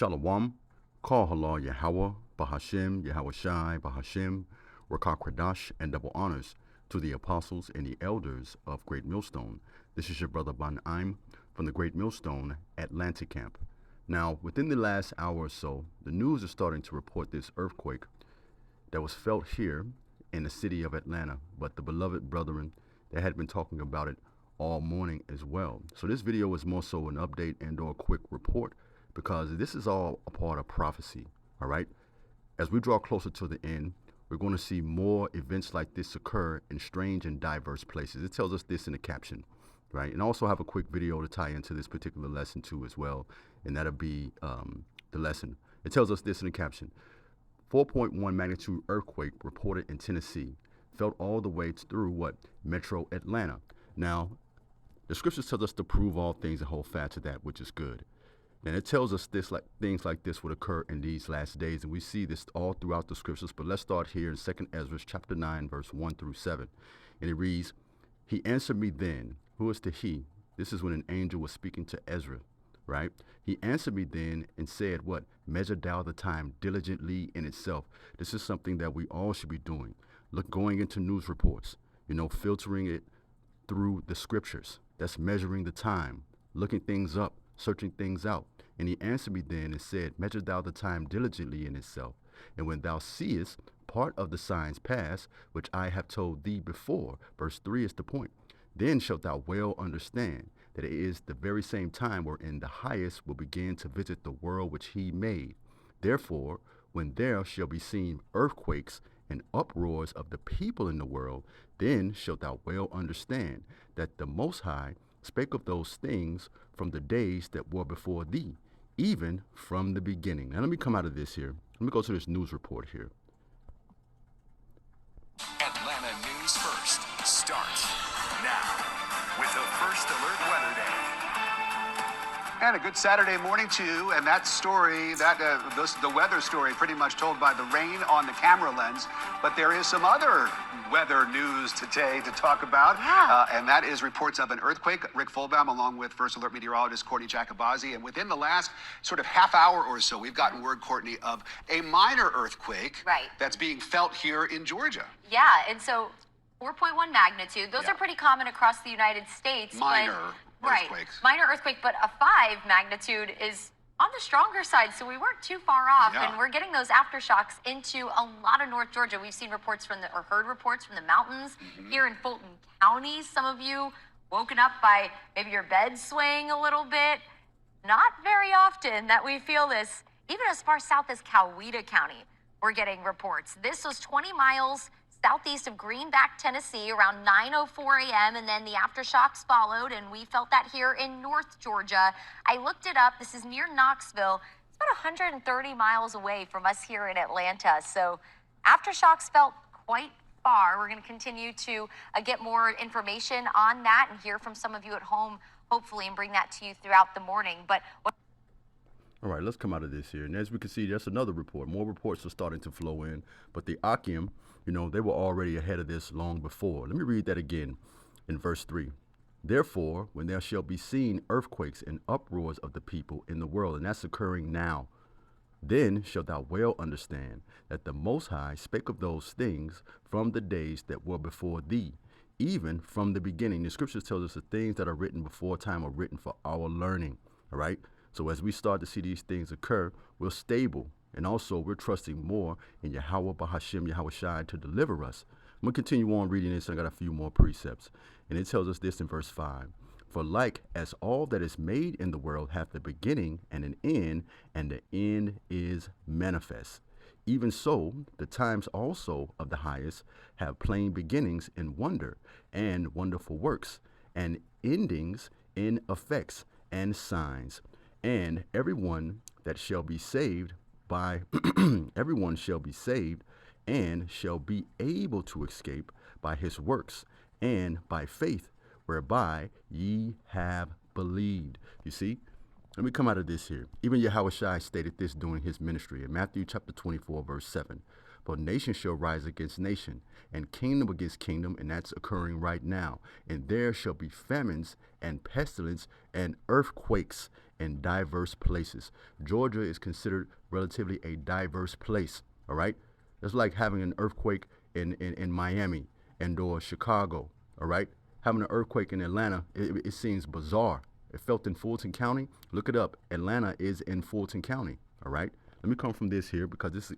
Shalom, Kol Halal Yahweh, Bahashem, Yahweh Shai, Bahashem, Rakah Kradash, and double honors to the apostles and the elders of Great Millstone. This is your brother Ban Im from the Great Millstone Atlantic Camp. Now, within the last hour or so, the news is starting to report this earthquake that was felt here in the city of Atlanta, but the beloved brethren, they had been talking about it all morning as well. So this video is more so an update and or a quick report, because this is all a part of prophecy, all right? As we draw closer to the end, we're going to see more events like this occur in strange and diverse places. It tells us this in the caption, right? And I also have a quick video to tie into this particular lesson too as well, and that'll be the lesson. It tells us this in the caption. 4.1 magnitude earthquake reported in Tennessee, felt all the way through what? Metro Atlanta. Now, the scriptures tell us to prove all things and hold fast to that which is good. And it tells us this, like things like this would occur in these last days, and we see this all throughout the scriptures. But let's start here in 2 Ezra chapter 9, verse 1 through 7. And it reads, "He answered me then." Who is the he? This is when an angel was speaking to Ezra, right? "He answered me then and said," what? "Measure thou the time diligently in itself." This is something that we all should be doing. Look, going into news reports, filtering it through the scriptures. That's measuring the time, looking things up, searching things out. "And he answered me then and said, Measure thou the time diligently in itself. And when thou seest part of the signs pass, which I have told thee before," verse 3 is the point, "then shalt thou well understand that it is the very same time wherein the highest will begin to visit the world which he made. Therefore, when there shall be seen earthquakes and uproars of the people in the world, then shalt thou well understand that the Most High spake of those things from the days that were before thee, even from the beginning." Now let me come out of this here. Let me go to this news report here. Atlanta News First starts now with the First Alert Weather Day. And a good Saturday morning to you. And that story, the weather story, pretty much told by the rain on the camera lens. But there is some other weather news today to talk about. Yeah. And that is reports of an earthquake. Rick Fulbaum, along with First Alert meteorologist Courtney Jacobazi. And within the last sort of half hour or so, we've gotten word, Courtney, of a minor earthquake that's being felt here in Georgia. Yeah, and so 4.1 magnitude. Those Yeah. are pretty common across the United States. Minor Right, earthquakes. minor earthquake, but a 5 magnitude is on the stronger side, so we weren't too far off, Yeah. and we're getting those aftershocks into a lot of North Georgia. We've seen reports or heard reports from the mountains here in Fulton County. Some of you woken up by maybe your bed swaying a little bit. Not very often that we feel this. Even as far south as Coweta County, we're getting reports. This was 20 miles southeast of Greenback, Tennessee, around 9:04 a.m., and then the aftershocks followed, and we felt that here in North Georgia. I looked it up. This is near Knoxville. It's about 130 miles away from us here in Atlanta. So aftershocks felt quite far. We're going to continue to get more information on that and hear from some of you at home, hopefully, and bring that to you throughout the morning. But All right, let's come out of this here. And as we can see, there's another report. More reports are starting to flow in. But the Akim, they were already ahead of this long before. Let me read that again in verse 3. "Therefore, when there shall be seen earthquakes and uproars of the people in the world," and that's occurring now, "then shalt thou well understand that the Most High spake of those things from the days that were before thee, even from the beginning." The scriptures tell us the things that are written before time are written for our learning, all right? So as we start to see these things occur, we're stable. And also, we're trusting more in Yahweh Bahashem, Yahweh Shai, to deliver us. I'm going to continue on reading this. I got a few more precepts. And it tells us this in verse 5. "For like as all that is made in the world hath a beginning and an end, and the end is manifest, even so the times also of the highest have plain beginnings in wonder and wonderful works, and endings in effects and signs. And everyone that shall be saved everyone shall be saved and shall be able to escape by his works and by faith whereby ye have believed." You see, let me come out of this here. Even Yahweh Shai stated this during his ministry in Matthew chapter 24, verse 7. but nation shall rise against nation, and kingdom against kingdom, and that's occurring right now. And there shall be famines and pestilence and earthquakes in diverse places. Georgia is considered relatively a diverse place, all right? It's like having an earthquake in Miami and or Chicago, all right? Having an earthquake in Atlanta, it seems bizarre. It felt in Fulton County. Look it up. Atlanta is in Fulton County, all right? Let me come from this here because this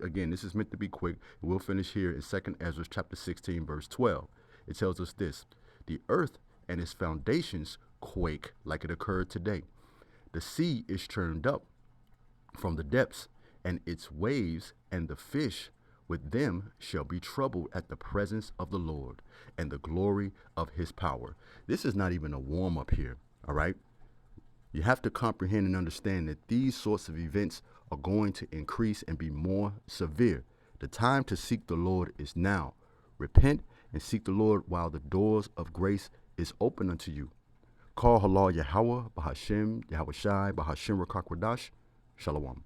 is meant to be quick. We'll finish here in 2 Ezra chapter 16, verse 12. It tells us this: the earth and its foundations quake like it occurred today. The sea is churned up from the depths, and its waves and the fish with them shall be troubled at the presence of the Lord and the glory of his power. This is not even a warm up here, all right? You have to comprehend and understand that these sorts of events are going to increase and be more severe. The time to seek the Lord is now. Repent and seek the Lord while the doors of grace is open unto you. Call halal Yahweh, Bahashem, Yahweh Shai, Bahashem Rakak Radash. Shalom.